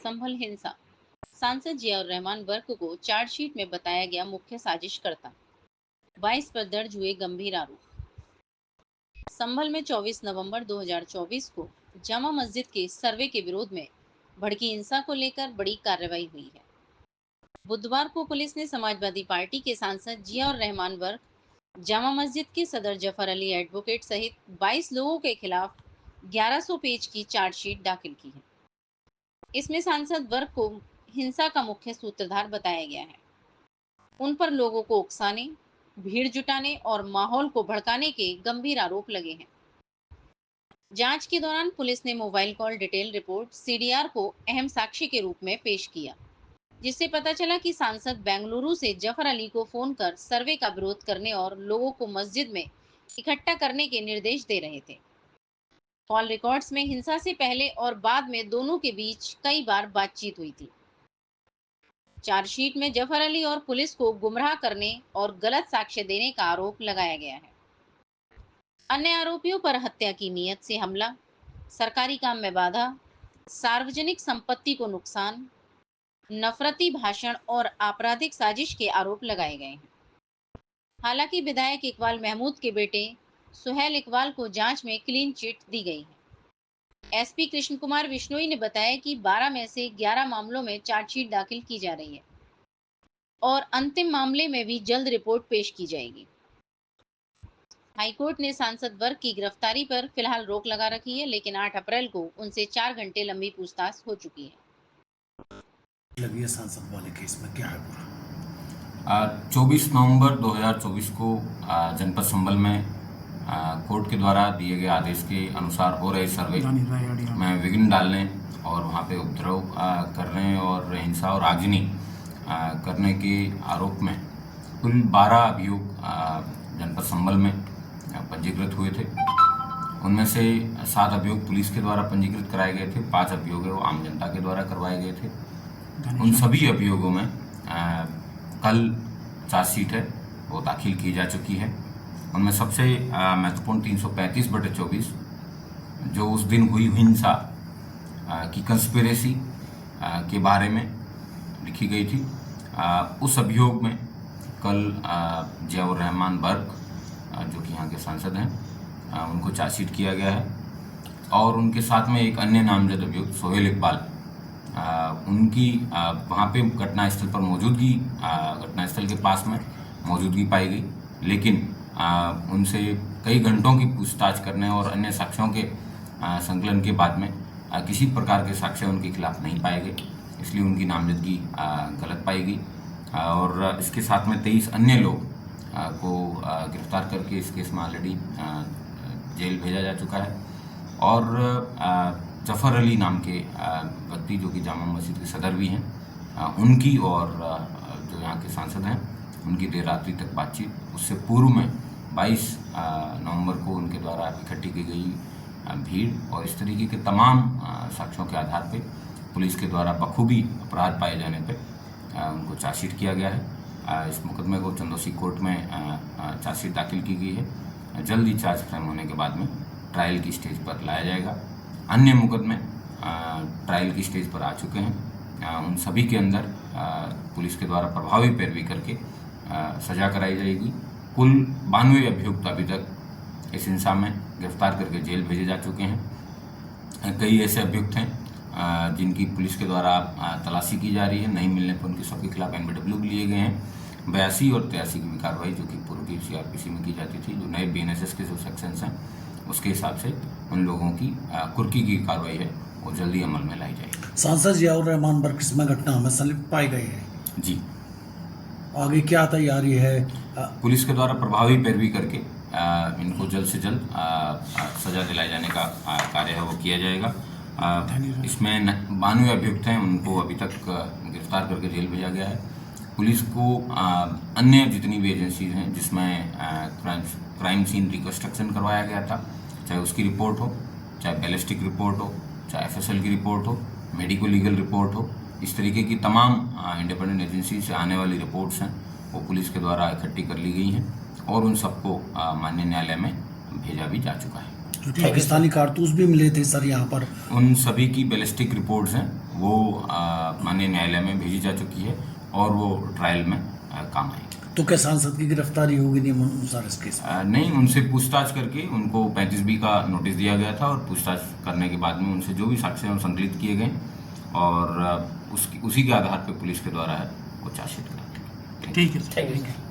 संभल हिंसा, सांसद जियाउर रहमान वर्क को चार्जशीट में बताया गया मुख्य साजिशकर्ता। 22 पर दर्ज हुए गंभीर आरोप। संभल में 24 नवंबर 2024 को जामा मस्जिद के सर्वे के विरोध में भड़की हिंसा को लेकर बड़ी कार्रवाई हुई है। बुधवार को पुलिस ने समाजवादी पार्टी के सांसद जियाउर रहमान वर्क, जामा मस्जिद के सदर जफर अली एडवोकेट सहित 22 लोगों के खिलाफ 1100 पेज की चार्जशीट दाखिल की है। इसमें सांसद वर्ग को हिंसा का मुख्य सूत्रधार बताया गया है। उन पर लोगों को उकसाने, भीड़ जुटाने और माहौल को भड़काने के गंभीर आरोप लगे हैं। जांच के दौरान पुलिस ने mobile call detail report CDR को अहम साक्षी के रूप में पेश किया, जिससे पता चला कि सांसद बेंगलुरु से जफर अली को फोन कर सर्वे का विरोध करने और लोगों को मस्जिद में इकट्ठा करने के निर्देश दे रहे थे। कॉल रिकॉर्ड्स में हिंसा से पहले और बाद में दोनों के बीच कई बार बातचीत हुई थी। चार्जशीट में जफर अली और पुलिस को गुमराह करने और गलत साक्ष्य देने का आरोप लगाया गया है। अन्य आरोपियों पर हत्या की नीयत से हमला, सरकारी काम में बाधा, सार्वजनिक संपत्ति को नुकसान, नफरती भाषण और आपराधिक साजिश के आरोप लगाए गए हैं। हालांकि विधायक इकबाल महमूद के बेटे सुहेल इकबाल को जांच में क्लीन चिट दी गई है। एसपी कृष्ण कुमार बिश्नोई ने बताया कि 12 में से 11 मामलों में चार्जशीट दाखिल की जा रही है और अंतिम मामले में भी जल्द रिपोर्ट पेश की जाएगी। हाईकोर्ट ने सांसद वर्ग की गिरफ्तारी पर फिलहाल रोक लगा रखी है, लेकिन 8 अप्रैल को उनसे 4 घंटे लंबी पूछताछ हो चुकी है। लगी है सांसद वाले केस में क्या है पूरा? 24 नवंबर 2024 को जनपद संभल में कोर्ट के द्वारा दिए गए आदेश के अनुसार हो रहे सर्वे में विघ्न डालने और वहां पे उपद्रव करने और हिंसा और आगजनी करने के आरोप में कुल 12 अभियोग जनपद संभल में पंजीकृत हुए थे। उनमें से 7 अभियोग पुलिस के द्वारा पंजीकृत कराए गए थे, 5 अभियोग है वो आम जनता के द्वारा करवाए गए थे। उन सभी अभियोगों में कल चार्जशीट है वो दाखिल की जा चुकी है। उनमें सबसे महत्वपूर्ण 335/24 जो उस दिन हुई हिंसा की कंस्पिरेसी के बारे में लिखी गई थी। उस अभियोग में कल जियाउर रहमान वर्क जो कि यहाँ के सांसद हैं उनको चार्जशीट किया गया है और उनके साथ में एक अन्य नामजद अभियुक्त सुहेल इकबाल उनकी वहाँ पे घटनास्थल पर मौजूदगी, घटनास्थल के पास में मौजूदगी पाई गई, लेकिन उनसे कई घंटों की पूछताछ करने और अन्य साक्ष्यों के संकलन के बाद में किसी प्रकार के साक्ष्य उनके खिलाफ नहीं पाए गए, इसलिए उनकी नामजदगी गलत पाई गई। और इसके साथ में 23 अन्य लोग को गिरफ्तार करके इस केस में ऑलरेडी जेल भेजा जा चुका है और जफर अली नाम के व्यक्ति जो कि जामा मस्जिद के सदर भी हैं, उनकी और जो यहाँ के सांसद हैं उनकी देर रात्रि तक बातचीत, उससे पूर्व में 22 नवंबर को उनके द्वारा इकट्ठी की गई भीड़ और इस तरीके के तमाम साक्ष्यों के आधार पर पुलिस के द्वारा बखूबी अपराध पाए जाने पर उनको चार्जशीट किया गया है। इस मुकदमे को चंदौसी कोर्ट में चार्जशीट दाखिल की गई है। जल्द ही चार्ज फ्रेम होने के बाद में ट्रायल की स्टेज पर लाया जाएगा। अन्य मुकदमे ट्रायल की स्टेज पर आ चुके हैं। उन सभी के अंदर पुलिस के द्वारा प्रभावी पैरवी करके सजा कराई जाएगी। कुल 92 अभियुक्त अभी तक इस हिंसा में गिरफ्तार करके जेल भेजे जा चुके हैं। कई ऐसे अभियुक्त हैं जिनकी पुलिस के द्वारा तलाशी की जा रही है, नहीं मिलने पर उनके सबके खिलाफ एनबीडब्ल्यू भी लिए गए हैं। 82 और 83 की भी कार्रवाई जो कि पूर्व की सीआरपीसी में की जाती थी, जो नए बीएनएसएस के जो सेक्शंस हैं उसके हिसाब से उन लोगों की कुर्की की कार्रवाई है वो जल्दी अमल में लाई जाएगी। सांसद जियाउर रहमान वर्क इसमें घटना में संलिप्त पाए गए हैं जी। आगे क्या तैयारी है? पुलिस के द्वारा प्रभावी पैरवी करके इनको जल्द से जल्द सजा दिलाए जाने का कार्य है वो किया जाएगा। इसमें 92 अभियुक्त हैं, उनको अभी तक गिरफ्तार करके जेल भेजा गया है। पुलिस को अन्य जितनी भी एजेंसीज हैं जिसमें क्राइम सीन रिकंस्ट्रक्शन करवाया गया था, चाहे उसकी रिपोर्ट हो, चाहे बैलिस्टिक रिपोर्ट हो, चाहे एफएसएल की रिपोर्ट हो, मेडिको लीगल रिपोर्ट हो, इस तरीके की तमाम इंडिपेंडेंट एजेंसी से आने वाली रिपोर्ट्स हैं वो पुलिस के द्वारा इकट्ठी कर ली गई हैं और उन सबको माननीय न्यायालय में भेजा भी जा चुका है। पाकिस्तानी कारतूस भी मिले थे सर यहाँ पर, उन सभी की बैलिस्टिक रिपोर्ट्स हैं वो माननीय न्यायालय में भेजी जा चुकी है और वो ट्रायल में काम आएगी। तो क्या सांसद की गिरफ्तारी होगी नियम अनुसार इस केस में? नहीं, उनसे पूछताछ करके उनको 35B का नोटिस दिया गया था और पूछताछ करने के बाद में उनसे जो भी साक्ष्य संकलित किए गए और उसी के आधार पर पुलिस के द्वारा वो चार्जशीट करा। ठीक है।